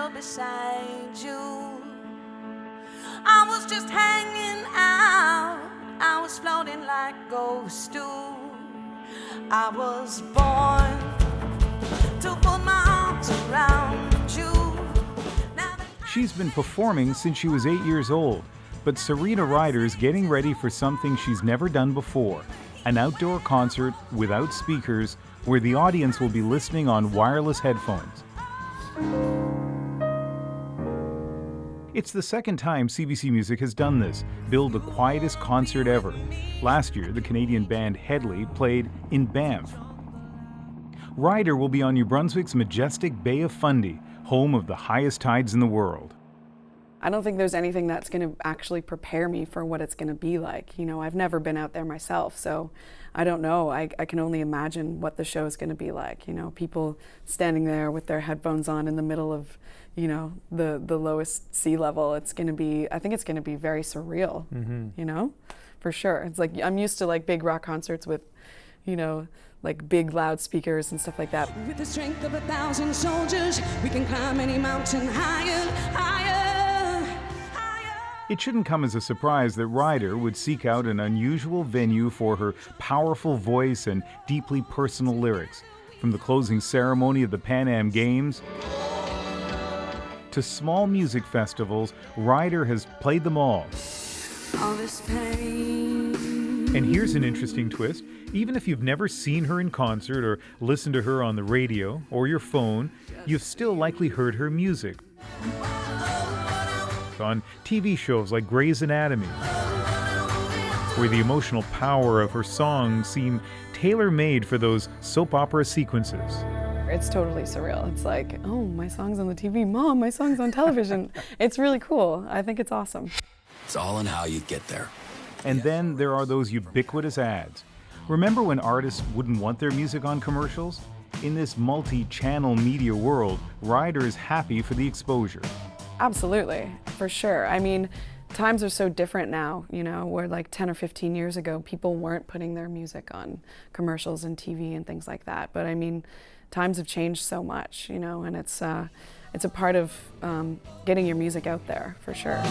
fell beside you. I was just hanging out, I was floating like ghost stew. I was born to put my arms around you. She's been performing since she was 8 years old, but Serena Ryder's getting ready for something she's never done before, an outdoor concert without speakers where the audience will be listening on wireless headphones. It's the second time CBC Music has done this, billed the quietest concert ever. Last year, the Canadian band Headley played in Banff. Ryder will be on New Brunswick's majestic Bay of Fundy, home of the highest tides in the world. I don't think there's anything that's going to actually prepare me for what it's going to be like. You know, I've never been out there myself, so I don't know. I can only imagine what the show is going to be like. You know, people standing there with their headphones on in the middle of, you know, the lowest sea level. It's going to be, I think it's going to be very surreal, you know, for sure. It's like, I'm used to like big rock concerts with, you know, like big loudspeakers and stuff like that. With the strength of 1,000 soldiers, we can climb any mountain higher, higher, higher. It shouldn't come as a surprise that Ryder would seek out an unusual venue for her powerful voice and deeply personal lyrics. From the closing ceremony of the Pan Am Games to small music festivals, Ryder has played them all. All this pain. And here's an interesting twist. Even if you've never seen her in concert or listened to her on the radio or your phone, you've still likely heard her music on TV shows like Grey's Anatomy, where the emotional power of her songs seem tailor-made for those soap opera sequences. It's totally surreal. It's like, oh, my song's on the TV. Mom, my song's on television. It's really cool. I think it's awesome. It's all in how you get there. And then there are those ubiquitous ads. Remember when artists wouldn't want their music on commercials? In this multi-channel media world, Ryder is happy for the exposure. Absolutely, for sure. I mean, times are so different now, you know, where like 10 or 15 years ago, people weren't putting their music on commercials and TV and things like that. But I mean, times have changed so much, you know, and it's a part of getting your music out there, for sure.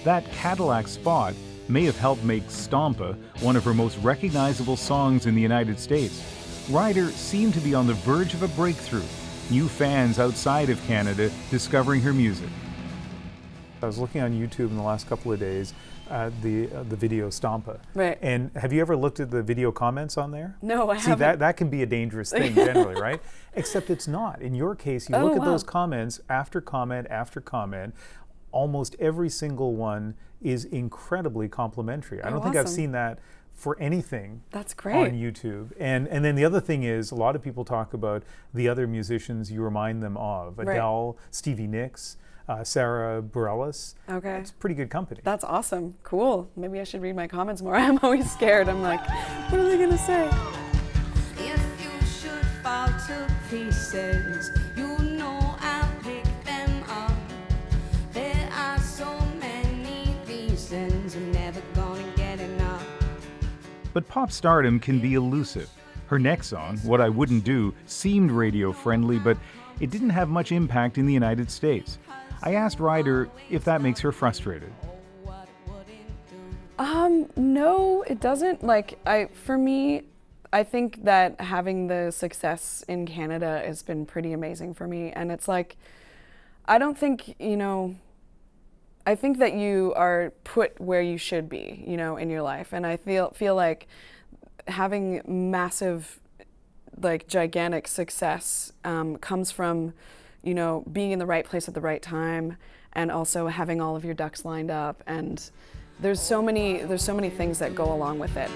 That Cadillac spot may have helped make Stompa one of her most recognizable songs in the United States. Ryder seemed to be on the verge of a breakthrough, new fans outside of Canada discovering her music. I was looking on YouTube in the last couple of days at the video Stompa. Right. And have you ever looked at the video comments on there? No, I haven't. See, that can be a dangerous thing generally, right? Except it's not. In your case, you look at those comments after comment after comment. Almost every single one is incredibly complimentary. I don't think I've seen that for anything. That's great. On YouTube. And then the other thing is, a lot of people talk about the other musicians you remind them of. Adele, Stevie Nicks, Sarah Bareilles. Okay. It's pretty good company. That's awesome. Cool. Maybe I should read my comments more. I'm always scared. I'm like, what are they going to say? If you should fall to pieces, you know I'll pick them up. There are so many reasons I'm never gonna get enough. But pop stardom can be elusive. Her next song, What I Wouldn't Do, seemed radio-friendly, but it didn't have much impact in the United States. I asked Ryder if that makes her frustrated. No, it doesn't. For me, I think that having the success in Canada has been pretty amazing for me. And it's like, I don't think, you know, I think that you are put where you should be, you know, in your life. And I feel like having massive, like gigantic success comes from, you know, being in the right place at the right time, and also having all of your ducks lined up. And there's so many things that go along with it.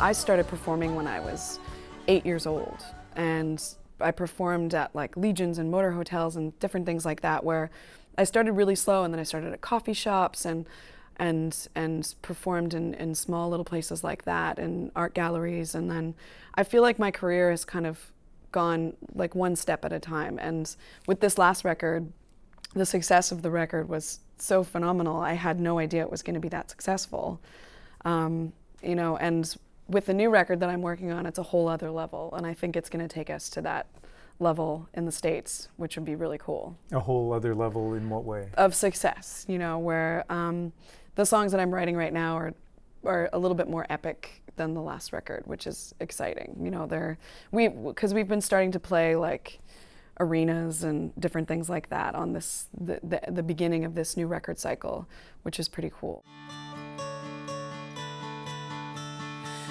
I started performing when I was 8 years old, and I performed at like Legions and motor hotels and different things like that, where I started really slow, and then I started at coffee shops, and and performed in small little places like that, in art galleries. And then I feel like my career has kind of gone like one step at a time. And with this last record, the success of the record was so phenomenal. I had no idea it was going to be that successful. You know, and with the new record that I'm working on, it's a whole other level. And I think it's going to take us to that level in the States, which would be really cool. A whole other level in what way? Of success, you know, where the songs that I'm writing right now are a little bit more epic than the last record, which is exciting. You know, because we've been starting to play like arenas and different things like that on the beginning of this new record cycle, which is pretty cool.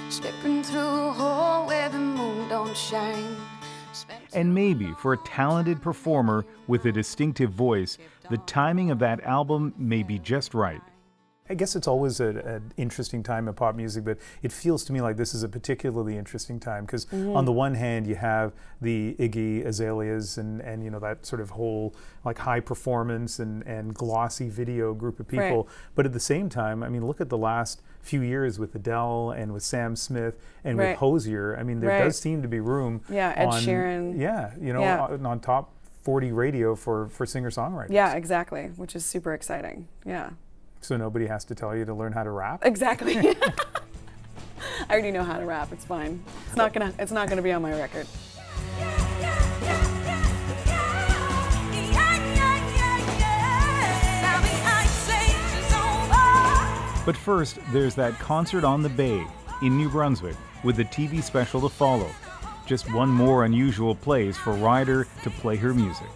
Slipping through a hole where the moon don't shine. And maybe for a talented performer with a distinctive voice, the timing of that album may be just right. I guess it's always an interesting time in pop music, but it feels to me like this is a particularly interesting time because on the one hand you have the Iggy Azaleas and you know that sort of whole like high performance and glossy video group of people, but at the same time, I mean, look at the last few years with Adele and with Sam Smith and with Hozier. I mean, there does seem to be room. Yeah, Ed Sheeran. Yeah, you know, on top 40 radio for singer-songwriters. Yeah, exactly, which is super exciting. Yeah. So nobody has to tell you to learn how to rap? Exactly. I already know how to rap. It's fine. It's not gonna be on my record. But first, there's that concert on the Bay in New Brunswick with a TV special to follow. Just one more unusual place for Ryder to play her music.